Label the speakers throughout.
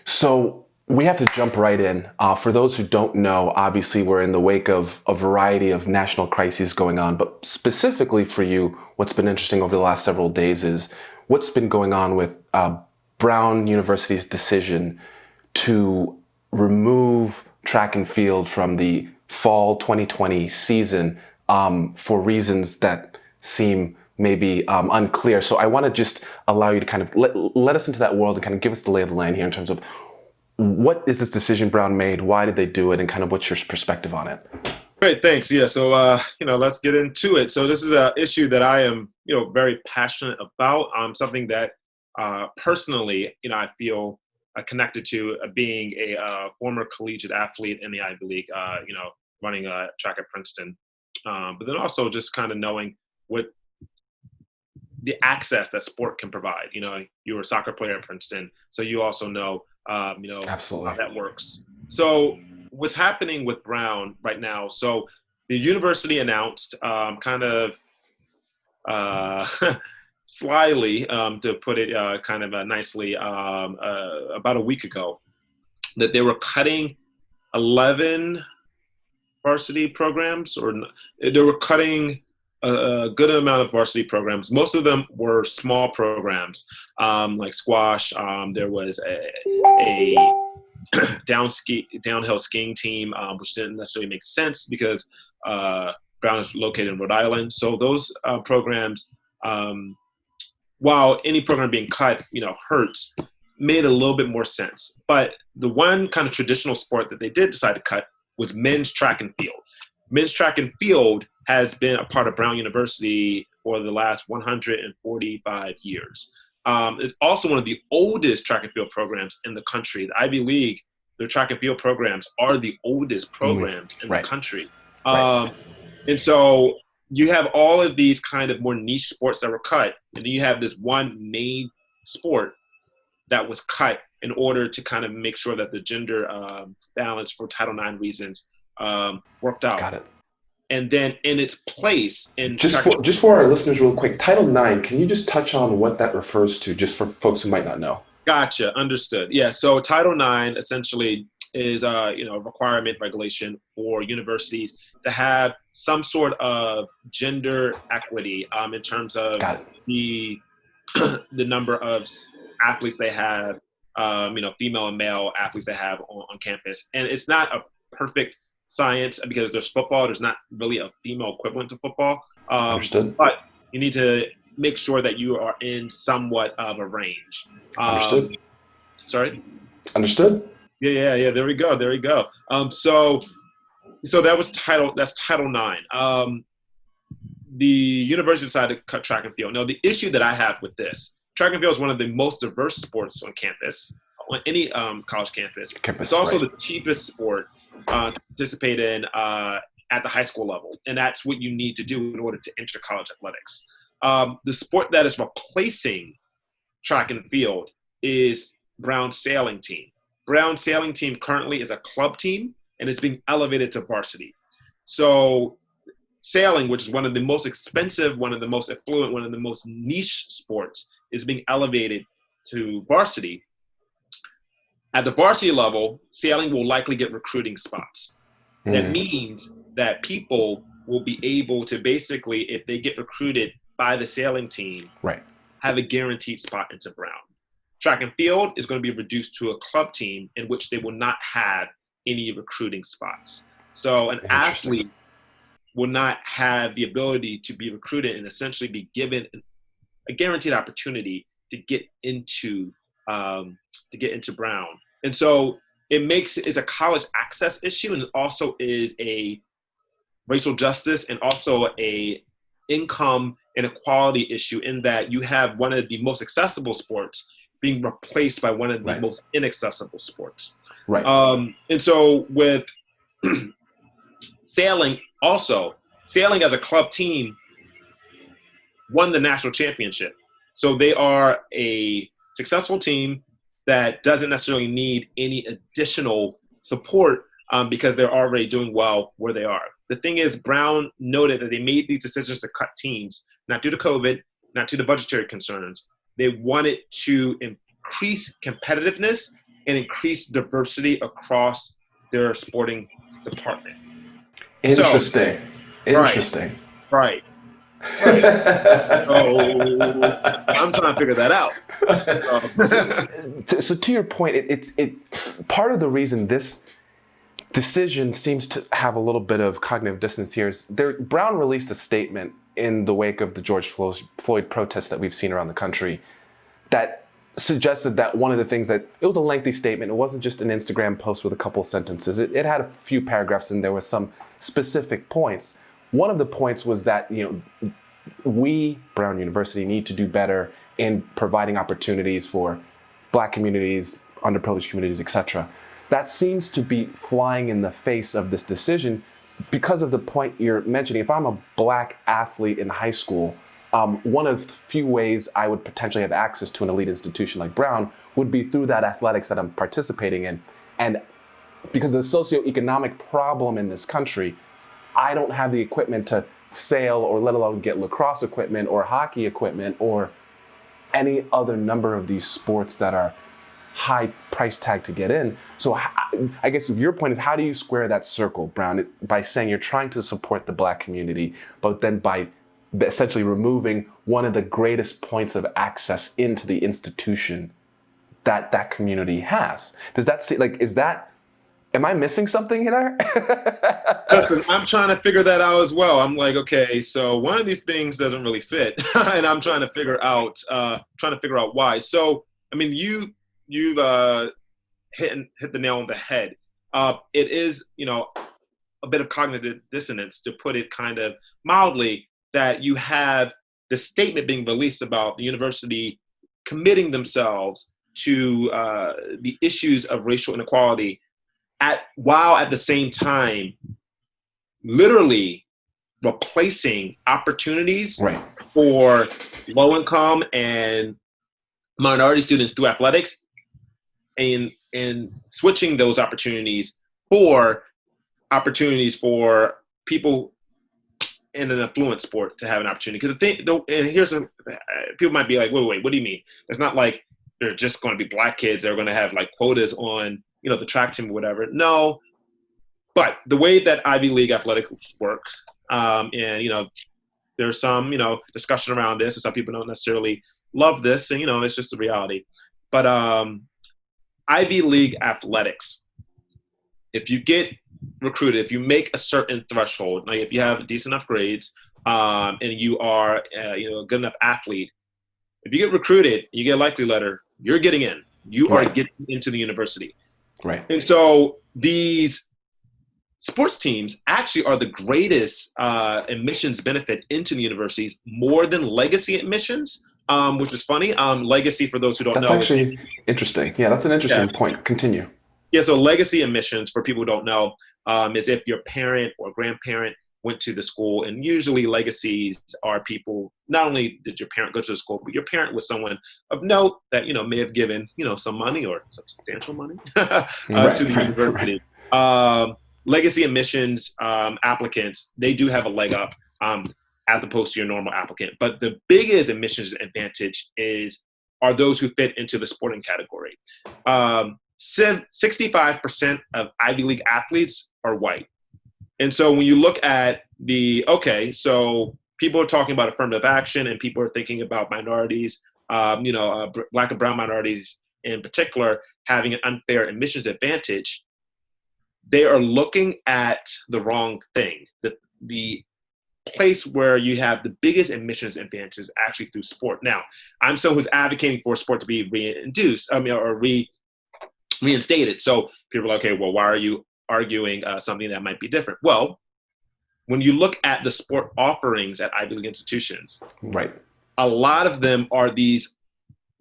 Speaker 1: So we have to jump right in. For those who don't know, obviously we're in the wake of a variety of national crises going on, but specifically for you, what's been interesting over the last several days is what's been going on with Brown University's decision to remove track and field from the fall 2020 season for reasons that seem maybe unclear. So I want to just allow you to kind of let us into that world and kind of give us the lay of the land here in terms of what is this decision Brown made? Why did they do it? And kind of what's your perspective on it?
Speaker 2: Great, thanks. Yeah, so let's get into it. So this is an issue that I am, very passionate about. Something that personally, I feel connected to being a former collegiate athlete in the Ivy League. Running track at Princeton, but then also just kind of knowing what the access that sport can provide. You were a soccer player at Princeton, so you also know,
Speaker 1: Absolutely.
Speaker 2: how that works. So what's happening with Brown right now? So the university announced, slyly, to put it nicely, about a week ago, that they were cutting 11 varsity programs, or they were cutting a good amount of varsity programs. Most of them were small programs, like squash. There was a downhill skiing team, which didn't necessarily make sense because Brown is located in Rhode Island. So those programs, while any program being cut, hurts, made a little bit more sense. But the one kind of traditional sport that they did decide to cut was men's track and field. Men's track and field has been a part of Brown University for the last 145 years. It's also one of the oldest track and field programs in the country. The Ivy League, their track and field programs are the oldest programs in the country. And so you have all of these kind of more niche sports that were cut, and then you have this one main sport that was cut in order to kind of make sure that the gender balance for Title IX reasons worked out.
Speaker 1: Got it.
Speaker 2: And then in its place,
Speaker 1: just for our listeners, real quick, Title IX. Can you just touch on what that refers to, just for folks who might not know?
Speaker 2: Gotcha, understood. Yeah, so Title IX essentially is a requirement regulation for universities to have some sort of gender equity in terms of the number of athletes they have, female and male athletes they have on campus. And it's not a perfect science because there's football. There's not really a female equivalent to football.
Speaker 1: Understood.
Speaker 2: But you need to make sure that you are in somewhat of a range.
Speaker 1: Understood.
Speaker 2: Sorry?
Speaker 1: Understood.
Speaker 2: Yeah. There we go. So that's Title IX. The university decided to cut track and field. Now, the issue that I have with this, track and field is one of the most diverse sports on campus, on any college campus. It's also the cheapest sport to participate in at the high school level, and that's what you need to do in order to enter college athletics. The sport that is replacing track and field is Brown's sailing team. Brown's sailing team currently is a club team, and it's being elevated to varsity. So sailing, which is one of the most expensive, one of the most affluent, one of the most niche sports, is being elevated to varsity. At the varsity level, sailing will likely get recruiting spots. That means that people will be able to basically, if they get recruited by the sailing team, have a guaranteed spot into Brown. Track and field is going to be reduced to a club team in which they will not have any recruiting spots. So an athlete will not have the ability to be recruited and essentially be given a guaranteed opportunity to get into Brown. And so it's a college access issue, and it also is a racial justice and also a income inequality issue, in that you have one of the most accessible sports being replaced by one of the most inaccessible sports. And so with sailing as a club team won the national championship. So they are a successful team that doesn't necessarily need any additional support because they're already doing well where they are. The thing is, Brown noted that they made these decisions to cut teams, not due to COVID, not due to budgetary concerns. They wanted to increase competitiveness and increase diversity across their sporting department.
Speaker 1: Interesting.
Speaker 2: So,
Speaker 1: Interesting.
Speaker 2: Right. So I'm trying to figure that out.
Speaker 1: So to your point, it's part of the reason this decision seems to have a little bit of cognitive dissonance here is Brown released a statement in the wake of the George Floyd protests that we've seen around the country that suggested that one of the things that, it was a lengthy statement, it wasn't just an Instagram post with a couple sentences, it had a few paragraphs and there were some specific points. One of the points was that, we, Brown University, need to do better in providing opportunities for Black communities, underprivileged communities, etc. That seems to be flying in the face of this decision because of the point you're mentioning. If I'm a Black athlete in high school, one of the few ways I would potentially have access to an elite institution like Brown would be through that athletics that I'm participating in. And because of the socioeconomic problem in this country, I don't have the equipment to sail or let alone get lacrosse equipment or hockey equipment or any other number of these sports that are high price tag to get in. So I guess your point is, how do you square that circle, Brown, by saying you're trying to support the Black community, but then by essentially removing one of the greatest points of access into the institution that that community has? Does that seem like, am I missing something there?
Speaker 2: Listen, I'm trying to figure that out as well. I'm like, okay, so one of these things doesn't really fit, and I'm trying to figure out why. So, I mean, you've hit the nail on the head. It is, a bit of cognitive dissonance, to put it kind of mildly, that you have the statement being released about the university committing themselves to the issues of racial inequality, while at the same time literally replacing opportunities for low-income and minority students through athletics, and switching those opportunities for people in an affluent sport to have an opportunity. Because people might be like, wait, what do you mean? It's not like they're just going to be Black kids that are going to have like quotas on the track team or whatever. No, but the way that Ivy League athletics works, and there's some discussion around this, and some people don't necessarily love this, and it's just the reality. But Ivy League athletics, if you get recruited, if you make a certain threshold, like if you have decent enough grades, and you are a good enough athlete, if you get recruited, you get a likely letter, you're getting in. You are getting into the university.
Speaker 1: Right.
Speaker 2: And so these sports teams actually are the greatest admissions benefit into the universities, more than legacy admissions, which is funny. Legacy, for those who don't know.
Speaker 1: That's actually interesting. Yeah, that's an interesting point. Continue.
Speaker 2: Yeah, so legacy admissions, for people who don't know, is if your parent or grandparent went to the school, and usually legacies are people, not only did your parent go to the school, but your parent was someone of note that, may have given, some money or some substantial money to the university. Legacy admissions applicants, they do have a leg up as opposed to your normal applicant. But the biggest admissions advantage are those who fit into the sporting category. 65% of Ivy League athletes are white. And so when you look at so people are talking about affirmative action, and people are thinking about minorities, Black and brown minorities in particular, having an unfair admissions advantage. They are looking at the wrong thing. The place where you have the biggest admissions advantage is actually through sport. Now, I'm someone who's advocating for sport to be reinstated. So people are like, okay, well, why are you arguing something that might be different? Well, when you look at the sport offerings at Ivy League institutions, a lot of them are these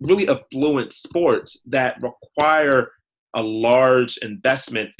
Speaker 2: really affluent sports that require a large investment,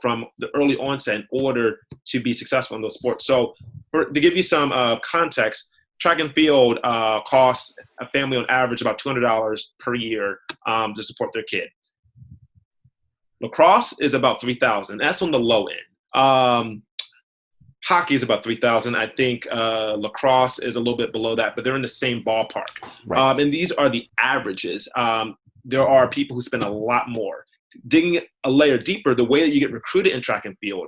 Speaker 2: from the early onset in order to be successful in those sports. So to give you some context, track and field costs a family on average about $200 per year to support their kid. Lacrosse is about $3,000. That's on the low end. Hockey is about $3,000. I think lacrosse is a little bit below that, but they're in the same ballpark. And these are the averages. There are people who spend a lot more. digging a layer deeper, the way that you get recruited in track and field,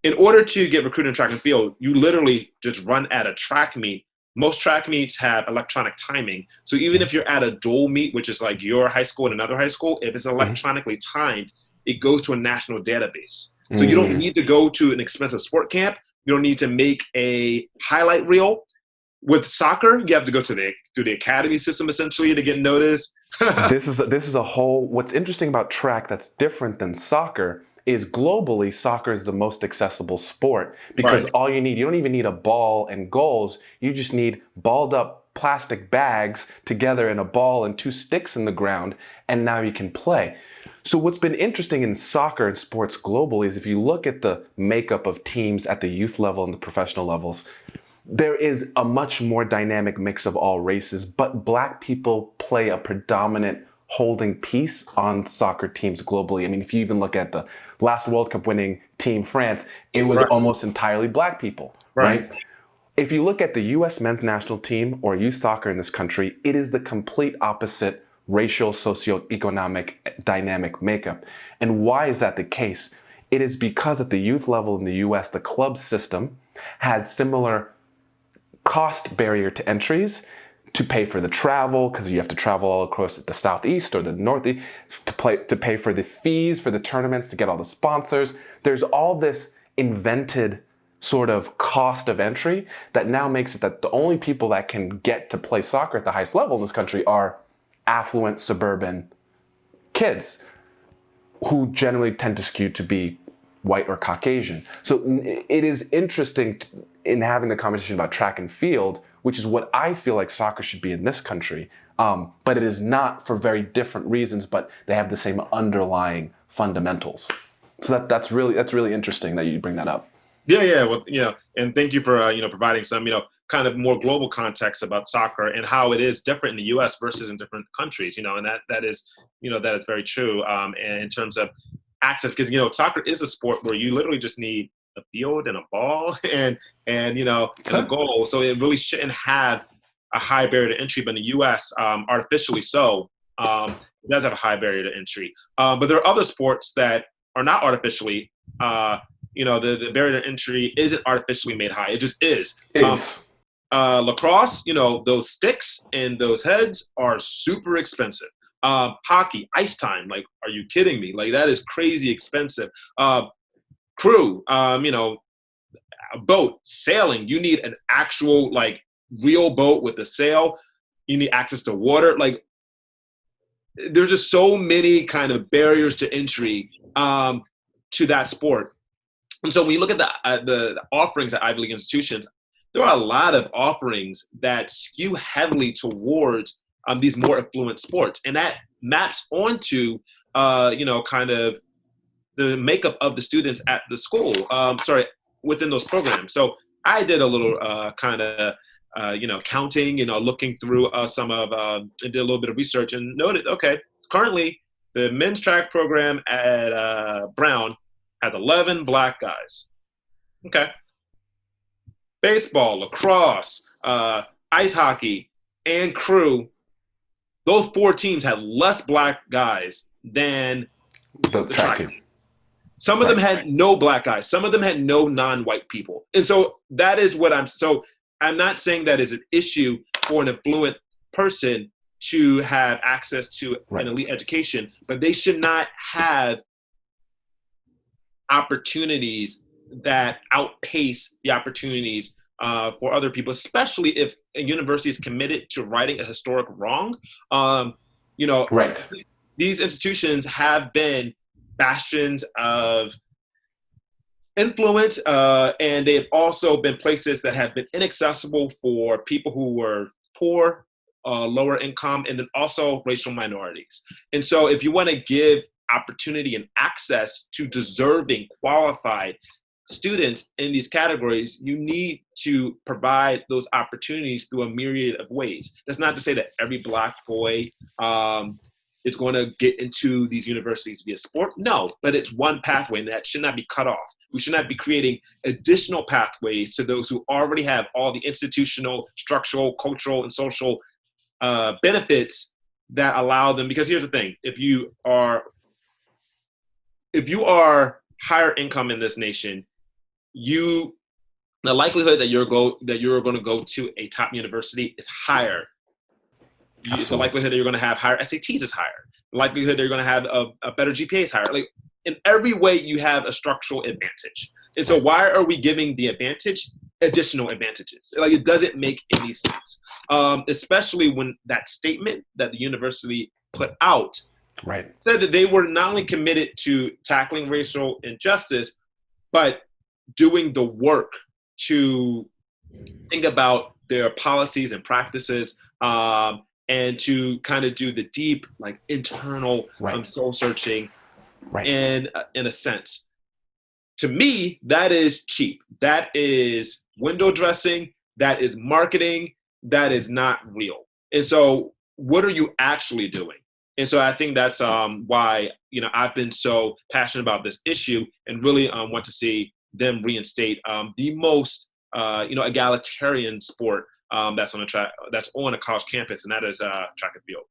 Speaker 2: in order to get recruited in track and field, you literally just run at a track meet. Most track meets have electronic timing. So even if you're at a dual meet, which is like your high school and another high school, if it's electronically timed, it goes to a national database. So you don't need to go to an expensive sport camp. You don't need to make a highlight reel. With soccer, you have to go to the academy system essentially to get noticed.
Speaker 1: This is a whole, what's interesting about track that's different than soccer is globally, soccer is the most accessible sport because all you don't even need a ball and goals. You just need balled up plastic bags together in a ball and 2 sticks in the ground, and now you can play. So what's been interesting in soccer and sports globally is if you look at the makeup of teams at the youth level and the professional levels, there is a much more dynamic mix of all races, but Black people play a predominant holding piece on soccer teams globally. I mean, if you even look at the last World Cup winning team, France, it was almost entirely Black people, right? If you look at the US men's national team or youth soccer in this country, it is the complete opposite racial, socioeconomic dynamic makeup. And why is that the case? It is because at the youth level in the US, the club system has similar cost barrier to entries to pay for the travel, because you have to travel all across the Southeast or the Northeast to pay for the fees for the tournaments, to get all the sponsors. There's all this invented sort of cost of entry that now makes it that the only people that can get to play soccer at the highest level in this country are affluent suburban kids who generally tend to skew to be white or Caucasian. So it is interesting in having the conversation about track and field, which is what I feel like soccer should be in this country. But it is not, for very different reasons, but they have the same underlying fundamentals. So that's really interesting that you bring that up.
Speaker 2: Yeah. Well, and thank you for providing some kind of more global context about soccer and how it is different in the U.S. versus in different countries. And that is very true. And in terms of access, because soccer is a sport where you literally just need a field and a ball and and a goal. So it really shouldn't have a high barrier to entry. But in the U.S., artificially so, it does have a high barrier to entry. But there are other sports that are not artificially. The barrier to entry isn't artificially made high. It just is. Lacrosse, those sticks and those heads are super expensive. Hockey, ice time, like, are you kidding me? Like, that is crazy expensive. Crew, a boat, sailing, you need an actual, like, real boat with a sail. You need access to water. Like, there's just so many kind of barriers to entry to that sport. And so when you look at the offerings at Ivy League institutions, there are a lot of offerings that skew heavily towards these more affluent sports. And that maps onto, kind of the makeup of the students at the school, within those programs. So I did a little counting, looking through and did a little bit of research and noted, okay, currently the men's track program at Brown has 11 Black guys. Okay. Baseball, lacrosse, ice hockey, and crew, those 4 teams had less Black guys than the track team. Some of them had no Black guys. Some of them had no non-white people. And so that is what I'm not saying that is an issue for an affluent person to have access to an elite education, but they should not have opportunities that outpace the opportunities for other people, especially if a university is committed to righting a historic wrong. These institutions have been bastions of influence, and they've also been places that have been inaccessible for people who were poor, lower income, and then also racial minorities. And so if you want to give opportunity and access to deserving, qualified students in these categories, you need to provide those opportunities through a myriad of ways. That's not to say that every Black boy is going to get into these universities via sport. No, but it's one pathway, and that should not be cut off. We should not be creating additional pathways to those who already have all the institutional, structural, cultural, and social benefits that allow them, because here's the thing, if you are higher income in this nation, the likelihood that you're going to go to a top university is higher. The likelihood that you're going to have higher SATs is higher. The likelihood that you're going to have a better GPA is higher. Like, in every way, you have a structural advantage. And so why are we giving the advantage additional advantages? Like, it doesn't make any sense, especially when that statement that the university put out said that they were not only committed to tackling racial injustice, but doing the work to think about their policies and practices, and to kind of do the deep, like, internal soul searching. In a sense, to me, that is cheap. That is window dressing. That is marketing. That is not real. And so, what are you actually doing? And so, I think that's why I've been so passionate about this issue, and really want to see them reinstate the most egalitarian sport that's on a college campus, and that is track and field.